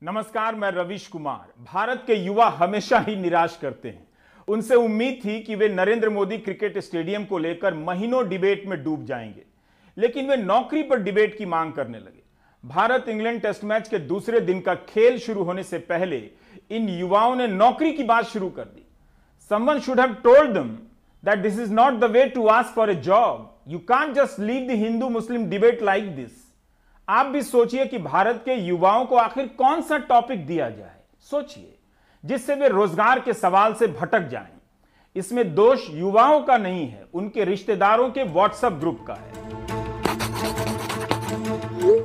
नमस्कार, मैं रवीश कुमार। भारत के युवा हमेशा ही निराश करते हैं। उनसे उम्मीद थी कि वे नरेंद्र मोदी क्रिकेट स्टेडियम को लेकर महीनों डिबेट में डूब जाएंगे, लेकिन वे नौकरी पर डिबेट की मांग करने लगे। भारत इंग्लैंड टेस्ट मैच के दूसरे दिन का खेल शुरू होने से पहले इन युवाओं ने नौकरी की बात शुरू कर दी। Someone should have told them that this is not the way to ask for a job. You can't just leave the Hindu-Muslim debate like this. आप भी सोचिए कि भारत के युवाओं को आखिर कौन सा टॉपिक दिया जाए, सोचिए, जिससे वे रोजगार के सवाल से भटक जाएं। इसमें दोष युवाओं का नहीं है, उनके रिश्तेदारों के व्हाट्सएप ग्रुप का है,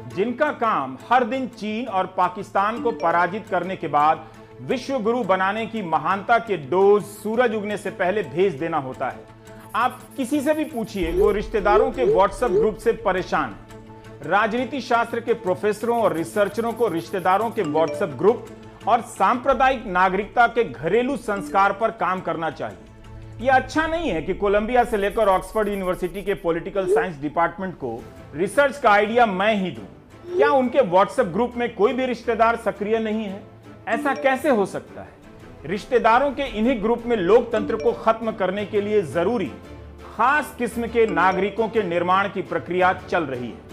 जिनका काम हर दिन चीन और पाकिस्तान को पराजित करने के बाद विश्व गुरु बनाने की महानता के डोज सूरज उगने से पहले भेज देना होता है। आप किसी से भी पूछिए, वो रिश्तेदारों के व्हाट्सएप ग्रुप से परेशान है। राजनीति शास्त्र के प्रोफेसरों और रिसर्चरों को रिश्तेदारों के व्हाट्सएप ग्रुप और सांप्रदायिक नागरिकता के घरेलू संस्कार पर काम करना चाहिए। यह अच्छा नहीं है कि कोलंबिया से लेकर ऑक्सफोर्ड यूनिवर्सिटी के पॉलिटिकल साइंस डिपार्टमेंट को रिसर्च का आइडिया मैं ही दूं। क्या उनके व्हाट्सएप ग्रुप में कोई भी रिश्तेदार सक्रिय नहीं है? ऐसा कैसे हो सकता है? रिश्तेदारों के इन्हीं ग्रुप में लोकतंत्र को खत्म करने के लिए जरूरी खास किस्म के नागरिकों के निर्माण की प्रक्रिया चल रही है।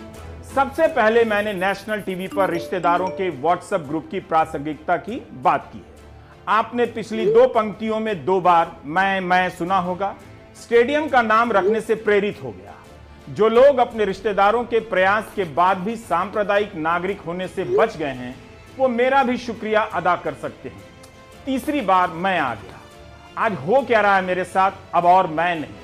सबसे पहले मैंने नेशनल टीवी पर रिश्तेदारों के व्हाट्सएप ग्रुप की प्रासंगिकता की बात की है। आपने पिछली दो पंक्तियों में 2 बार मैं सुना होगा। स्टेडियम का नाम रखने से प्रेरित हो गया। जो लोग अपने रिश्तेदारों के प्रयास के बाद भी सांप्रदायिक नागरिक होने से बच गए हैं, वो मेरा भी शुक्रिया अदा कर सकते हैं। तीसरी बार मैं आ गया। आज हो क्या रहा है मेरे साथ? अब और मैं नहीं।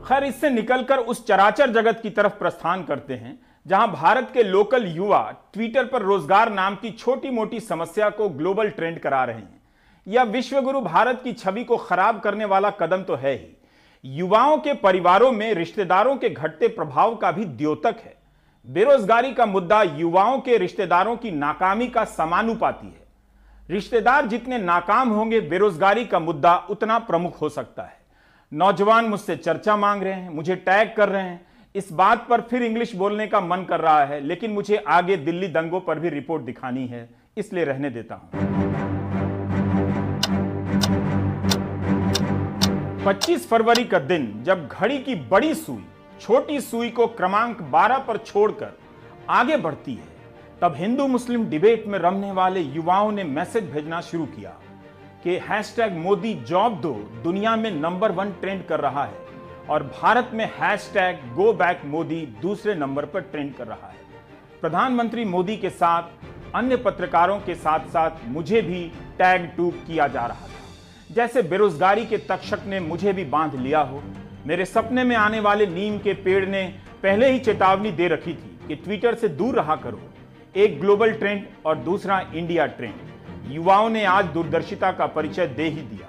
खैर, इससे निकलकर उस चराचर जगत की तरफ प्रस्थान करते हैं जहां भारत के लोकल युवा ट्विटर पर रोजगार नाम की छोटी मोटी समस्या को ग्लोबल ट्रेंड करा रहे हैं। यह विश्वगुरु भारत की छवि को खराब करने वाला कदम तो है ही, युवाओं के परिवारों में रिश्तेदारों के घटते प्रभाव का भी द्योतक है। बेरोजगारी का मुद्दा युवाओं के रिश्तेदारों की नाकामी का समानुपाती है। रिश्तेदार जितने नाकाम होंगे, बेरोजगारी का मुद्दा उतना प्रमुख हो सकता है। नौजवान मुझसे चर्चा मांग रहे हैं, मुझे टैग कर रहे हैं। इस बात पर फिर इंग्लिश बोलने का मन कर रहा है, लेकिन मुझे आगे दिल्ली दंगों पर भी रिपोर्ट दिखानी है, इसलिए रहने देता हूं। 25 फरवरी का दिन, जब घड़ी की बड़ी सुई छोटी सुई को क्रमांक 12 पर छोड़कर आगे बढ़ती है, तब हिंदू मुस्लिम डिबेट में रमने वाले युवाओं ने मैसेज भेजना शुरू किया कि #मोदी जॉब दो दुनिया में नंबर 1 ट्रेंड कर रहा है और भारत में #गो बैक मोदी दूसरे नंबर पर ट्रेंड कर रहा है। प्रधानमंत्री मोदी के साथ अन्य पत्रकारों के साथ साथ मुझे भी टैग टूक किया जा रहा था, जैसे बेरोजगारी के तक्षक ने मुझे भी बांध लिया हो। मेरे सपने में आने वाले नीम के पेड़ ने पहले ही चेतावनी दे रखी थी कि ट्विटर से दूर रहा करो। एक ग्लोबल ट्रेंड और दूसरा इंडिया ट्रेंड। युवाओं ने आज दूरदर्शिता का परिचय दे ही दिया।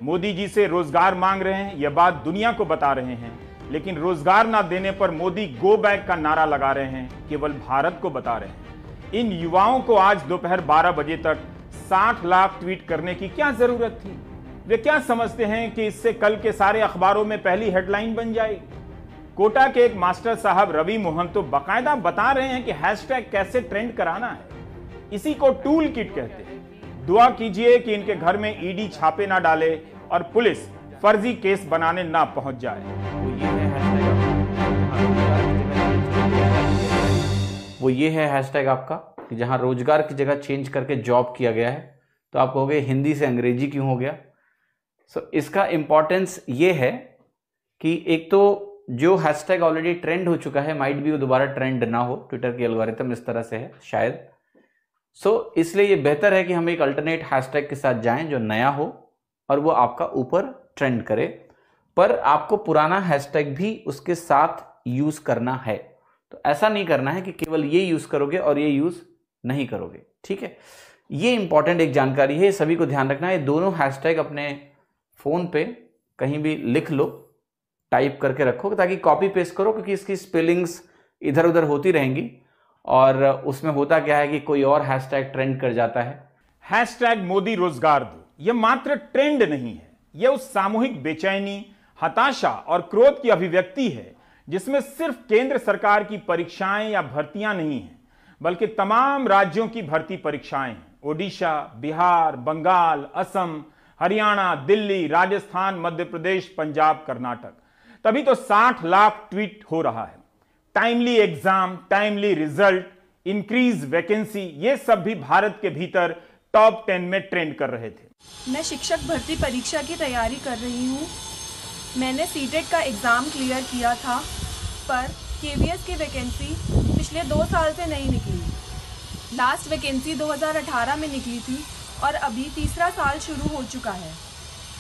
मोदी जी से रोजगार मांग रहे हैं, यह बात दुनिया को बता रहे हैं, लेकिन रोजगार ना देने पर मोदी गो बैक का नारा लगा रहे हैं, केवल भारत को बता रहे हैं। इन युवाओं को आज दोपहर 12 बजे तक 60 लाख ट्वीट करने की क्या जरूरत थी? वे क्या समझते हैं कि इससे कल के सारे अखबारों में पहली हेडलाइन बन जाएगी? कोटा के एक मास्टर साहब रवि मोहन तो बाकायदा बता रहे हैं कि हैशटैग कैसे ट्रेंड कराना है। इसी को टूल किट कहते हैं। दुआ कीजिए कि इनके घर में ईडी छापे ना डाले और पुलिस फर्जी केस बनाने ना पहुंच जाए। वो ये है हैशटैग आपका कि जहां रोजगार की जगह चेंज करके जॉब किया गया है। तो आप कहोगे हिंदी से अंग्रेजी क्यों हो गया? इसका इंपॉर्टेंस ये है कि एक तो जो हैशटैग ऑलरेडी ट्रेंड हो चुका है, माइट भी वो दोबारा ट्रेंड ना हो। ट्विटर की एल्गोरिथम इस तरह से है शायद। इसलिए ये बेहतर है कि हम एक अल्टरनेट हैशटैग के साथ जाएं जो नया हो और वो आपका ऊपर ट्रेंड करे, पर आपको पुराना हैशटैग भी उसके साथ यूज करना है। तो ऐसा नहीं करना है कि केवल ये यूज करोगे और ये यूज नहीं करोगे। ठीक है, ये इंपॉर्टेंट एक जानकारी है, सभी को ध्यान रखना है। दोनों हैशटैग अपने फोन पे कहीं भी लिख लो, टाइप करके रखो, ताकि कॉपी पेस्ट करो, क्योंकि इसकी स्पेलिंग्स इधर उधर होती रहेंगी और उसमें होता क्या है कि कोई और हैशटैग ट्रेंड कर जाता है। #मोदी रोजगार दो, यह मात्र ट्रेंड नहीं है, यह उस सामूहिक बेचैनी, हताशा और क्रोध की अभिव्यक्ति है, जिसमें सिर्फ केंद्र सरकार की परीक्षाएं या भर्तियां नहीं हैं, बल्कि तमाम राज्यों की भर्ती परीक्षाएं हैं। ओडिशा, बिहार, बंगाल, असम, हरियाणा, दिल्ली, राजस्थान, मध्य प्रदेश, पंजाब, कर्नाटक। तभी तो 60 लाख ट्वीट हो रहा है। Timely exam, timely result, increase vacancy, ये सब भी भारत के भीतर टॉप 10 में ट्रेंड कर रहे थे। मैं शिक्षक भर्ती परीक्षा की तैयारी कर रही हूँ। मैंने सीटेट का एग्ज़ाम क्लियर किया था, पर केवीएस की वैकेंसी पिछले 2 साल से नहीं निकली। लास्ट वैकेंसी 2018 में निकली थी और अभी तीसरा साल शुरू हो चुका है।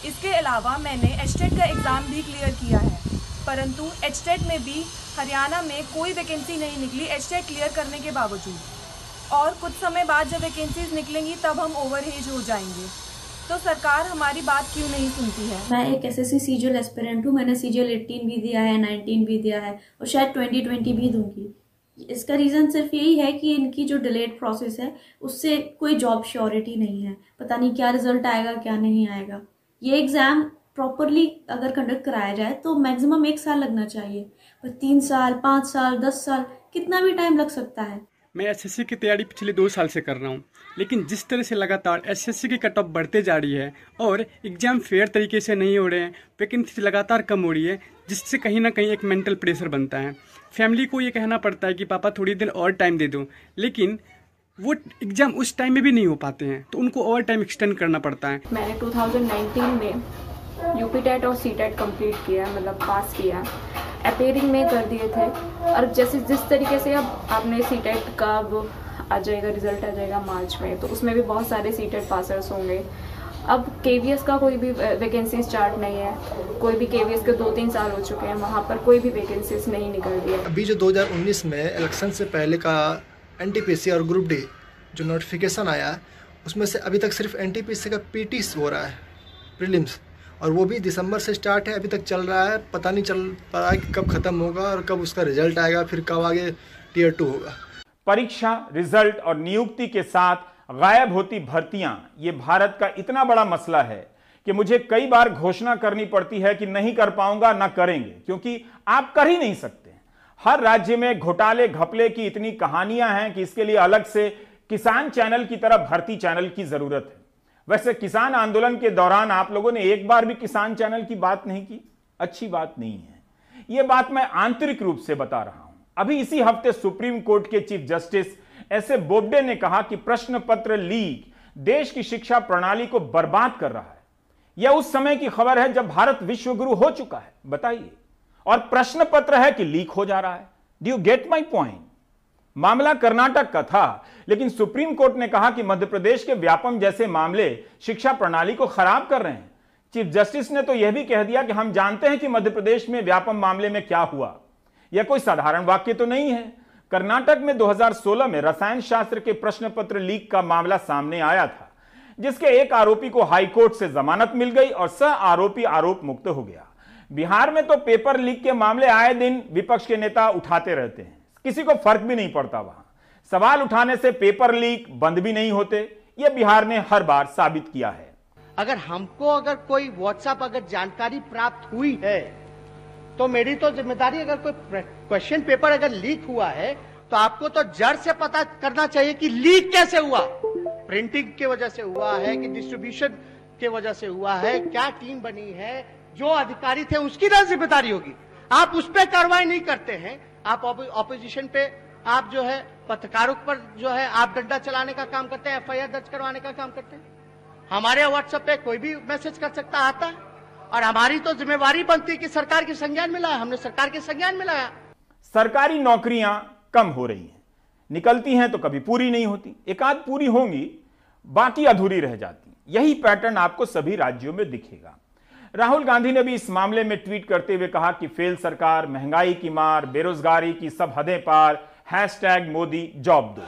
इसके अलावा मैंने एचटेट का एग्ज़ाम भी क्लियर किया है, परंतु एचटेट में भी हरियाणा में कोई वैकेंसी नहीं निकली एचटेट क्लियर करने के बावजूद। और कुछ समय बाद जब वैकेंसीज निकलेंगी तब हम ओवरहेज हो जाएंगे। तो सरकार हमारी बात क्यों नहीं सुनती है? मैं एक एसएससी सीजीएल एस्पिरेंट हूँ। मैंने सीजीएल 18 भी दिया है, 19 भी दिया है और शायद 2020 भी दूंगी। इसका रीज़न सिर्फ यही है कि इनकी जो डिलेड प्रोसेस है उससे कोई जॉब श्योरिटी नहीं है। पता नहीं क्या रिजल्ट आएगा, क्या नहीं आएगा। ये एग्ज़ाम प्रॉपरली अगर कंडक्ट कराया जाए तो मैक्सिमम 1 साल लगना चाहिए, पर 3 साल, 5 साल, 10 साल, कितना भी टाइम लग सकता है। मैं एसएससी की तैयारी पिछले 2 साल से कर रहा हूँ, लेकिन जिस तरह से लगातार एसएससी की कट ऑफ बढ़ते जा रही है और एग्जाम फेयर तरीके से नहीं हो रहे हैं, वैकेंसी लगातार कम हो रही है, जिससे कहीं ना कहीं एक मेंटल प्रेशर बनता है। फैमिली को ये कहना पड़ता है कि पापा थोड़ी दिन और टाइम दे दो, लेकिन वो एग्जाम उस टाइम में भी नहीं हो पाते हैं, तो उनको और टाइम एक्सटेंड करना पड़ता है। मैंने 2019 में यूपी टेट और सी टेट कम्प्लीट किया, मतलब पास किया। अपेयरिंग में कर दिए थे, और जैसे जिस तरीके से अब आपने सी टेट का अब आ जाएगा, रिजल्ट आ जाएगा मार्च में, तो उसमें भी बहुत सारे सी टेट पासर्स होंगे। अब केवीएस का कोई भी वैकेंसी स्टार्ट नहीं है। कोई भी केवीएस के 2-3 साल हो चुके हैं, वहाँ पर कोई भी वैकेंसीज नहीं निकल रही है। अभी जो 2019 में इलेक्शन से पहले का एनटीपीसी और ग्रुप डी जो नोटिफिकेशन आया, उसमें से अभी तक सिर्फ एनटीपीसी का पीटी हो रहा है, प्रीलिम्स, और वो भी दिसंबर से स्टार्ट है, अभी तक चल रहा है। पता नहीं चल पा रहा है कि कब खत्म होगा और कब उसका रिजल्ट आएगा, फिर कब आगे टियर 2 होगा। परीक्षा, रिजल्ट और नियुक्ति के साथ गायब होती भर्तियां, ये भारत का इतना बड़ा मसला है कि मुझे कई बार घोषणा करनी पड़ती है कि नहीं कर पाऊंगा, ना करेंगे, क्योंकि आप कर ही नहीं सकते। हर राज्य में घोटाले घपले की इतनी कहानियां हैं कि इसके लिए अलग से किसान चैनल की तरह भर्ती चैनल की जरूरत है। वैसे किसान आंदोलन के दौरान आप लोगों ने एक बार भी किसान चैनल की बात नहीं की, अच्छी बात नहीं है। यह बात मैं आंतरिक रूप से बता रहा हूं। अभी इसी हफ्ते सुप्रीम कोर्ट के चीफ जस्टिस एस.ए. बोबडे ने कहा कि प्रश्न पत्र लीक देश की शिक्षा प्रणाली को बर्बाद कर रहा है। यह उस समय की खबर है जब भारत विश्व गुरु हो चुका है, बताइए, और प्रश्न पत्र है कि लीक हो जा रहा है। Do you get my point? मामला कर्नाटक का था, लेकिन सुप्रीम कोर्ट ने कहा कि मध्य प्रदेश के व्यापम जैसे मामले शिक्षा प्रणाली को खराब कर रहे हैं। चीफ जस्टिस ने तो यह भी कह दिया कि हम जानते हैं कि मध्य प्रदेश में व्यापम मामले में क्या हुआ। यह कोई साधारण वाक्य तो नहीं है। कर्नाटक में 2016 में रसायन शास्त्र के प्रश्न पत्र लीक का मामला सामने आया था, जिसके एक आरोपी को हाईकोर्ट से जमानत मिल गई और सह आरोपी आरोप मुक्त हो गया। बिहार में तो पेपर लीक के मामले आए दिन विपक्ष के नेता उठाते रहते हैं, किसी को फर्क भी नहीं पड़ता। वहां सवाल उठाने से पेपर लीक बंद भी नहीं होते, यह बिहार ने हर बार साबित किया है। अगर हमको अगर कोई व्हाट्सएप अगर जानकारी प्राप्त हुई है तो मेरी तो जिम्मेदारी, अगर कोई क्वेश्चन पेपर अगर लीक हुआ है तो आपको तो जड़ से पता करना चाहिए कि लीक कैसे हुआ। प्रिंटिंग की वजह से हुआ है कि डिस्ट्रीब्यूशन की वजह से हुआ है, क्या टीम बनी है, जो अधिकारी थे उसकी ना जिम्मेदारी होगी। आप उस पर कार्रवाई नहीं करते हैं, आप ऑपोजिशन पे, आप जो है पत्रकारों पर जो है आप डंडा चलाने का काम करते हैं, एफआईआर दर्ज करवाने का काम करते हैं। हमारे व्हाट्सएप पे कोई भी मैसेज कर सकता, आता है, और हमारी तो जिम्मेवारी बनती है कि सरकार के संज्ञान में लाया। हमने सरकार के संज्ञान में लाया। सरकारी नौकरियां कम हो रही हैं, निकलती हैं तो कभी पूरी नहीं होती, एक आध पूरी होंगी, बाकी अधूरी रह जाती। यही पैटर्न आपको सभी राज्यों में दिखेगा। राहुल गांधी ने भी इस मामले में ट्वीट करते हुए कहा कि फेल सरकार, महंगाई की मार, बेरोजगारी की सब हदें पार, #मोदी जॉब दो।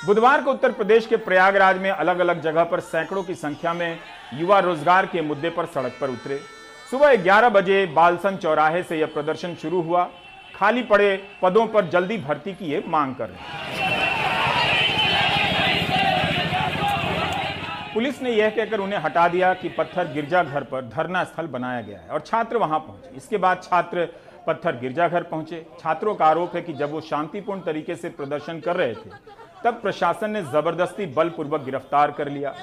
बुधवार को उत्तर प्रदेश के प्रयागराज में अलग अलग जगह पर सैकड़ों की संख्या में युवा रोजगार के मुद्दे पर सड़क पर उतरे। सुबह 11 बजे बालसन चौराहे से यह प्रदर्शन शुरू हुआ। खाली पड़े पदों पर जल्दी भर्ती की ये मांग कर रहे हैं। पुलिस ने यह कहकर उन्हें हटा दिया कि पत्थर गिरजाघर पर धरना स्थल बनाया गया है और छात्र वहां पहुंचे। इसके बाद छात्र पत्थर गिरजाघर पहुंचे। छात्रों का आरोप है कि जब वो शांतिपूर्ण तरीके से प्रदर्शन कर रहे थे तब प्रशासन ने जबरदस्ती बलपूर्वक गिरफ्तार कर लिया।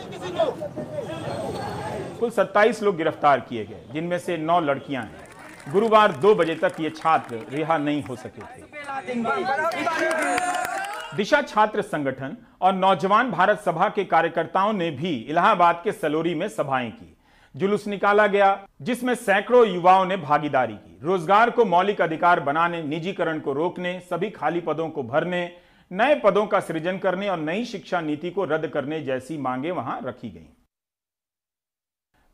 कुल 27 लोग गिरफ्तार किए गए, जिनमें से 9 लड़कियां हैं। गुरुवार 2 बजे तक ये छात्र रिहा नहीं हो सके थे। दिशा छात्र संगठन और नौजवान भारत सभा के कार्यकर्ताओं ने भी इलाहाबाद के सलोरी में सभाएं की। जुलूस निकाला गया जिसमें सैकड़ों युवाओं ने भागीदारी की। रोजगार को मौलिक अधिकार बनाने, निजीकरण को रोकने, सभी खाली पदों को भरने, नए पदों का सृजन करने और नई शिक्षा नीति को रद्द करने जैसी मांगे वहां रखी गईं।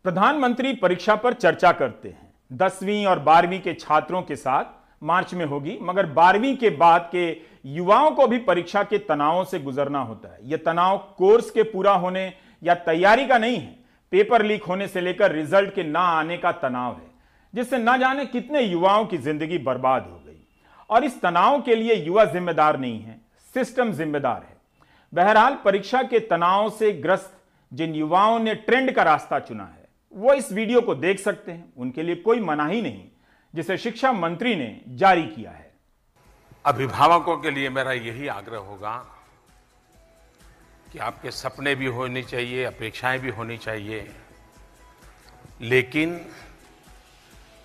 प्रधानमंत्री परीक्षा पर चर्चा करते हैं। 10वीं और 12वीं के छात्रों के साथ मार्च में होगी, मगर 12वीं के बाद के युवाओं को भी परीक्षा के तनावों से गुजरना होता है। यह तनाव कोर्स के पूरा होने या तैयारी का नहीं है, पेपर लीक होने से लेकर रिजल्ट के ना आने का तनाव है, जिससे न जाने कितने युवाओं की जिंदगी बर्बाद हो गई। और इस तनाव के लिए युवा जिम्मेदार नहीं है, सिस्टम जिम्मेदार है। बहरहाल परीक्षा के तनाव से ग्रस्त जिन युवाओं ने ट्रेंड का रास्ता चुना है वो इस वीडियो को देख सकते हैं। उनके लिए कोई मनाही नहीं, जिसे शिक्षा मंत्री ने जारी किया है। अभिभावकों के लिए मेरा यही आग्रह होगा कि आपके सपने भी होने चाहिए, अपेक्षाएं भी होनी चाहिए, लेकिन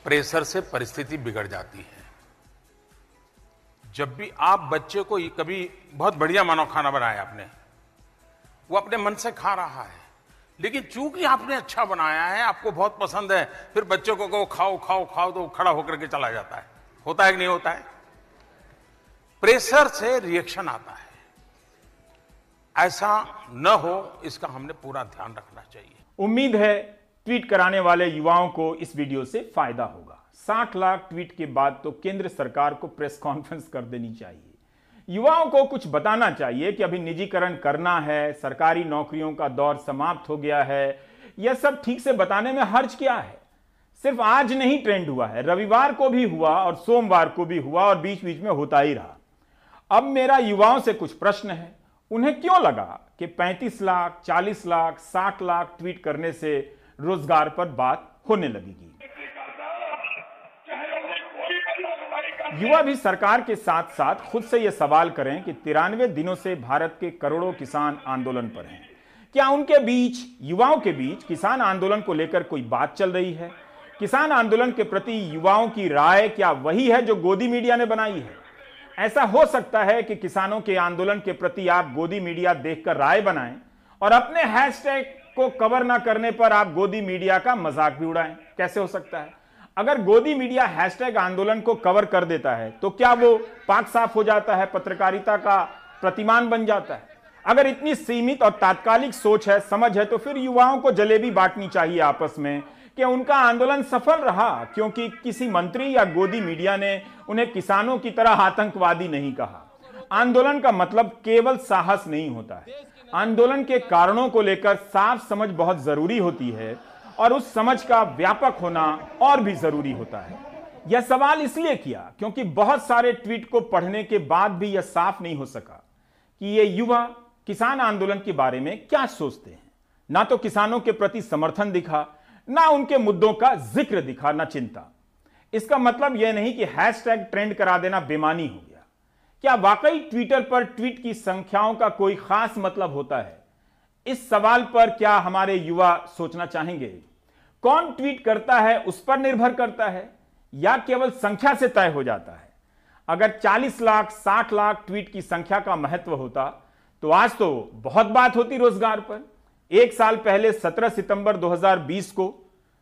प्रेशर से परिस्थिति बिगड़ जाती है। जब भी आप बच्चे को कभी बहुत बढ़िया मानो खाना बनाया आपने, वो अपने मन से खा रहा है, लेकिन चूंकि आपने अच्छा बनाया है, आपको बहुत पसंद है, फिर बच्चों को कहो खाओ खाओ खाओ तो खड़ा होकर के चला जाता है। होता है कि नहीं होता है? प्रेशर से रिएक्शन आता है। ऐसा न हो, इसका हमने पूरा ध्यान रखना चाहिए। उम्मीद है ट्वीट कराने वाले युवाओं को इस वीडियो से फायदा होगा। 60 लाख ट्वीट के बाद तो केंद्र सरकार को प्रेस कॉन्फ्रेंस कर देनी चाहिए। युवाओं को कुछ बताना चाहिए कि अभी निजीकरण करना है, सरकारी नौकरियों का दौर समाप्त हो गया है। यह सब ठीक से बताने में हर्ज क्या है? सिर्फ आज नहीं ट्रेंड हुआ है, रविवार को भी हुआ और सोमवार को भी हुआ और बीच बीच में होता ही रहा। अब मेरा युवाओं से कुछ प्रश्न है। उन्हें क्यों लगा कि 35 लाख, 40 लाख, 60 लाख ट्वीट करने से रोजगार पर बात होने लगेगी? युवा भी सरकार के साथ साथ खुद से यह सवाल करें कि 93 दिनों से भारत के करोड़ों किसान आंदोलन पर हैं। क्या उनके बीच, युवाओं के बीच किसान आंदोलन को लेकर कोई बात चल रही है? किसान आंदोलन के प्रति युवाओं की राय क्या वही है जो गोदी मीडिया ने बनाई है? ऐसा हो सकता है कि किसानों के आंदोलन के प्रति आप गोदी मीडिया देखकर राय बनाएं और अपने हैशटैग को कवर ना करने पर आप गोदी मीडिया का मजाक भी उड़ाएं। कैसे हो सकता है? अगर गोदी मीडिया हैशटैग आंदोलन को कवर कर देता है तो क्या वो पाक साफ हो जाता है, पत्रकारिता का प्रतिमान बन जाता है? अगर इतनी सीमित और तात्कालिक सोच है, समझ है, तो फिर युवाओं को जलेबी बांटनी चाहिए आपस में कि उनका आंदोलन सफल रहा, क्योंकि किसी मंत्री या गोदी मीडिया ने उन्हें किसानों की तरह आतंकवादी नहीं कहा। आंदोलन का मतलब केवल साहस नहीं होता है। आंदोलन के कारणों को लेकर साफ समझ बहुत जरूरी होती है और उस समझ का व्यापक होना और भी जरूरी होता है। यह सवाल इसलिए किया क्योंकि बहुत सारे ट्वीट को पढ़ने के बाद भी यह साफ नहीं हो सका कि ये युवा किसान आंदोलन के बारे में क्या सोचते हैं। ना तो किसानों के प्रति समर्थन दिखा, ना उनके मुद्दों का जिक्र दिखा, ना चिंता। इसका मतलब यह नहीं कि हैशटैग ट्रेंड करा देना बेमानी हो गया। क्या वाकई ट्विटर पर ट्वीट की संख्याओं का कोई खास मतलब होता है? इस सवाल पर क्या हमारे युवा सोचना चाहेंगे? कौन ट्वीट करता है उस पर निर्भर करता है या केवल संख्या से तय हो जाता है? अगर 40 लाख, 60 लाख ट्वीट की संख्या का महत्व होता तो आज तो बहुत बात होती रोजगार पर। एक साल पहले 17 सितंबर 2020 को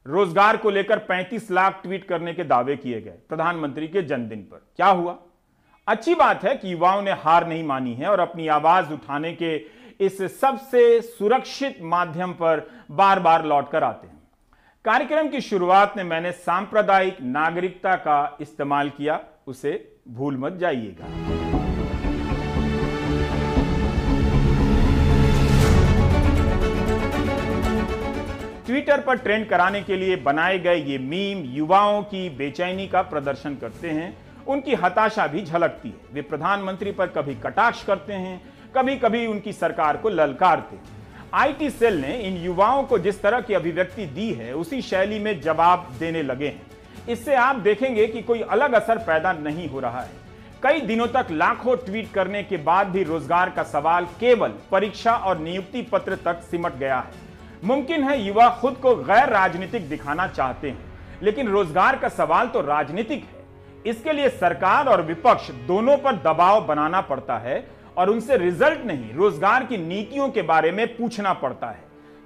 रोजगार को लेकर 35 लाख ट्वीट करने के दावे किए गए प्रधानमंत्री के जन्मदिन पर। क्या हुआ? अच्छी बात है कि युवाओं ने हार नहीं मानी है और अपनी आवाज उठाने के इस सबसे सुरक्षित माध्यम पर बार बार लौटकर आते हैं। कार्यक्रम की शुरुआत में मैंने सांप्रदायिक नागरिकता का इस्तेमाल किया, उसे भूल मत जाइएगा। ट्विटर पर ट्रेंड कराने के लिए बनाए गए ये मीम युवाओं की बेचैनी का प्रदर्शन करते हैं, उनकी हताशा भी झलकती है। वे प्रधानमंत्री पर कभी कटाक्ष करते हैं, कभी कभी उनकी सरकार को ललकारते हैं। आईटी सेल ने इन युवाओं को जिस तरह की अभिव्यक्ति दी है उसी शैली में जवाब देने लगे हैं। इससे आप देखेंगे कि कोई अलग असर पैदा नहीं हो रहा है। कई दिनों तक लाखों ट्वीट करने के बाद भी रोजगार का सवाल केवल परीक्षा और नियुक्ति पत्र तक सिमट गया है। मुमकिन है युवा खुद को गैर राजनीतिक दिखाना चाहते हैं, लेकिन रोजगार का सवाल तो राजनीतिक है। इसके लिए सरकार और विपक्ष दोनों पर दबाव बनाना पड़ता है और उनसे रिजल्ट नहीं, रोजगार की नीतियों के बारे में पूछना पड़ता है।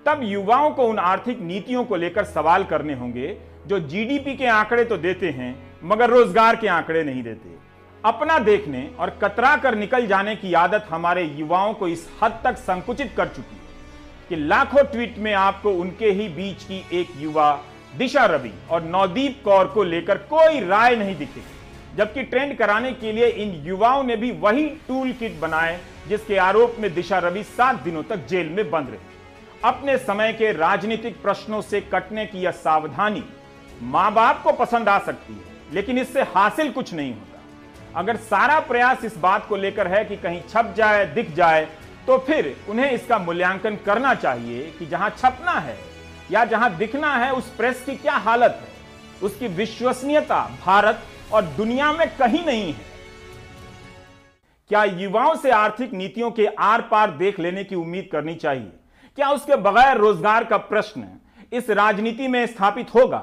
तब युवाओं को उन आर्थिक नीतियों को लेकर सवाल करने होंगे जो जीडीपी के आंकड़े तो देते हैं मगर रोजगार के आंकड़े नहीं देते। अपना देखने और कतरा कर निकल जाने की आदत हमारे युवाओं को इस हद तक संकुचित कर चुकी है कि लाखों ट्वीट में आपको उनके ही बीच की एक युवा दिशा रवि और नवदीप कौर को लेकर कोई राय नहीं दिखेगी, जबकि ट्रेंड कराने के लिए इन युवाओं ने भी वही टूल किट बनाए जिसके आरोप में दिशा रवि 7 दिनों तक जेल में बंद रही। अपने समय के राजनीतिक प्रश्नों से कटने की यह सावधानी मां बाप को पसंद आ सकती है, लेकिन इससे हासिल कुछ नहीं होता। अगर सारा प्रयास इस बात को लेकर है कि कहीं छप जाए, दिख जाए, तो फिर उन्हें इसका मूल्यांकन करना चाहिए कि जहां छपना है या जहां दिखना है उस प्रेस की क्या हालत है। उसकी विश्वसनीयता भारत और दुनिया में कहीं नहीं है। क्या युवाओं से आर्थिक नीतियों के आर पार देख लेने की उम्मीद करनी चाहिए? क्या उसके बगैर रोजगार का प्रश्न इस राजनीति में स्थापित होगा?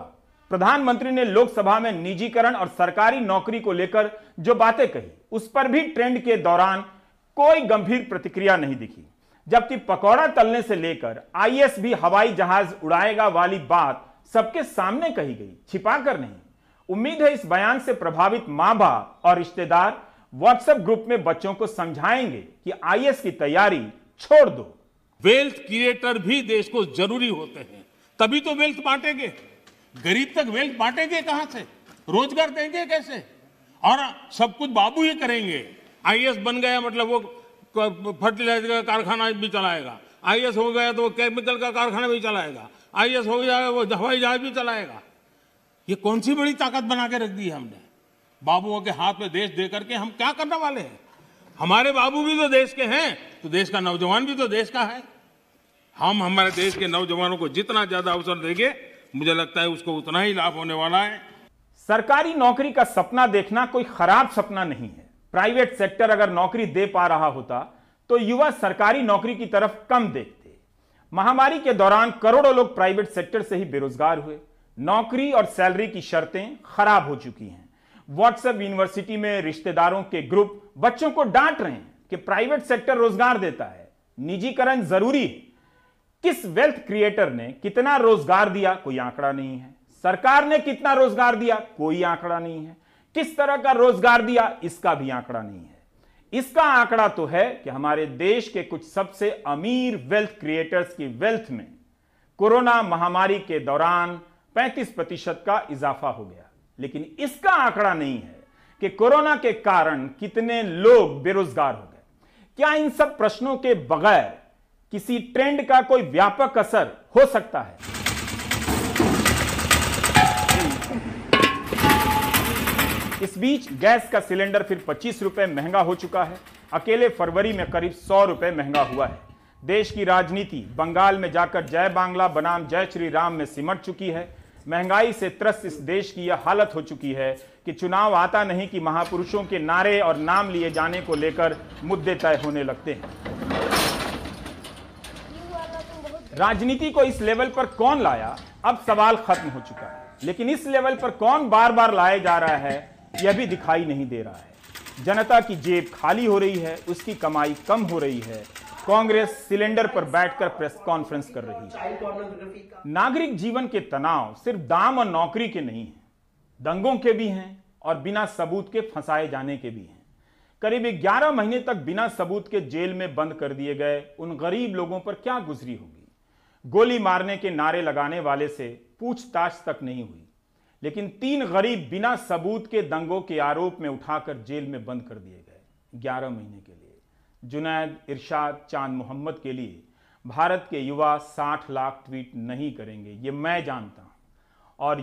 प्रधानमंत्री ने लोकसभा में निजीकरण और सरकारी नौकरी को लेकर जो बातें कही उस पर भी ट्रेंड के दौरान कोई गंभीर प्रतिक्रिया नहीं दिखी, जबकि पकौड़ा तलने से लेकर आईएएस भी हवाई जहाज उड़ाएगा वाली बात सबके सामने कही गई, छिपाकर नहीं। उम्मीद है इस बयान से प्रभावित मां बाप और रिश्तेदार व्हाट्सएप ग्रुप में बच्चों को समझाएंगे कि आईएएस की तैयारी छोड़ दो। वेल्थ क्रिएटर भी देश को जरूरी होते हैं, तभी तो वेल्थ बांटेंगे। गरीब तक वेल्थ बांटेंगे कहां से? रोजगार देंगे कैसे? और सब कुछ बाबू ही करेंगे। आईएएस बन गया मतलब वो फर्टिलाइजर का कारखाना भी चलाएगा, आईएएस हो गया तो वो केमिकल का कारखाना भी चलाएगा, आईएएस हो गया वो हवाई जहाज भी चलाएगा। ये कौन सी बड़ी ताकत बना के रख दी है हमने? बाबुओं के हाथ में देश दे करके हम क्या करने वाले हैं? हमारे बाबू भी तो देश के हैं, तो देश का नौजवान भी तो देश का है। हम हमारे देश के नौजवानों को जितना ज्यादा अवसर देंगे, मुझे लगता है उसको उतना ही लाभ होने वाला है। सरकारी नौकरी का सपना देखना कोई खराब सपना नहीं है। प्राइवेट सेक्टर अगर नौकरी दे पा रहा होता तो युवा सरकारी नौकरी की तरफ कम देखते। महामारी के दौरान करोड़ों लोग प्राइवेट सेक्टर से ही बेरोजगार हुए। नौकरी और सैलरी की शर्तें खराब हो चुकी हैं। व्हाट्सएप यूनिवर्सिटी में रिश्तेदारों के ग्रुप बच्चों को डांट रहे हैं कि प्राइवेट सेक्टर रोजगार देता है, निजीकरण जरूरी है। किस वेल्थ क्रिएटर ने कितना रोजगार दिया, कोई आंकड़ा नहीं है। सरकार ने कितना रोजगार दिया, कोई आंकड़ा नहीं है। किस तरह का रोजगार दिया, इसका भी आंकड़ा नहीं है। इसका आंकड़ा तो है कि हमारे देश के कुछ सबसे अमीर वेल्थ क्रिएटर्स की वेल्थ में कोरोना महामारी के दौरान 35% का इजाफा हो गया, लेकिन इसका आंकड़ा नहीं है कि कोरोना के कारण कितने लोग बेरोजगार हो गए। क्या इन सब प्रश्नों के बगैर किसी ट्रेंड का कोई व्यापक असर हो सकता है? इस बीच गैस का सिलेंडर फिर 25 रुपए महंगा हो चुका है। अकेले फरवरी में करीब 100 रुपए महंगा हुआ है। देश की राजनीति बंगाल में जाकर जय बांग्ला बनाम जय श्री राम में सिमट चुकी है। महंगाई से त्रस्त इस देश की यह हालत हो चुकी है कि चुनाव आता नहीं कि महापुरुषों के नारे और नाम लिए जाने को लेकर मुद्दे तय होने लगते हैं। राजनीति को इस लेवल पर कौन लाया, अब सवाल खत्म हो चुका है, लेकिन इस लेवल पर कौन बार बार लाया जा रहा है यह भी दिखाई नहीं दे रहा है। जनता की जेब खाली हो रही है, उसकी कमाई कम हो रही है। कांग्रेस सिलेंडर पर बैठकर प्रेस कॉन्फ्रेंस कर रही है। नागरिक जीवन के तनाव सिर्फ दाम और नौकरी के नहीं हैं, दंगों के भी हैं और बिना सबूत के फंसाए जाने के भी हैं। करीब 11 महीने तक बिना सबूत के जेल में बंद कर दिए गए उन गरीब लोगों पर क्या गुजरी होगी। गोली मारने के नारे लगाने वाले से पूछताछ तक नहीं हुई, लेकिन 3 गरीब बिना सबूत के दंगों के आरोप में उठाकर जेल में बंद कर दिए गए 11 महीने के लिए। जुनैद, इरशाद, चांद मोहम्मद के लिए भारत के युवा 60 लाख ट्वीट नहीं करेंगे, ये मैं जानता हूं। और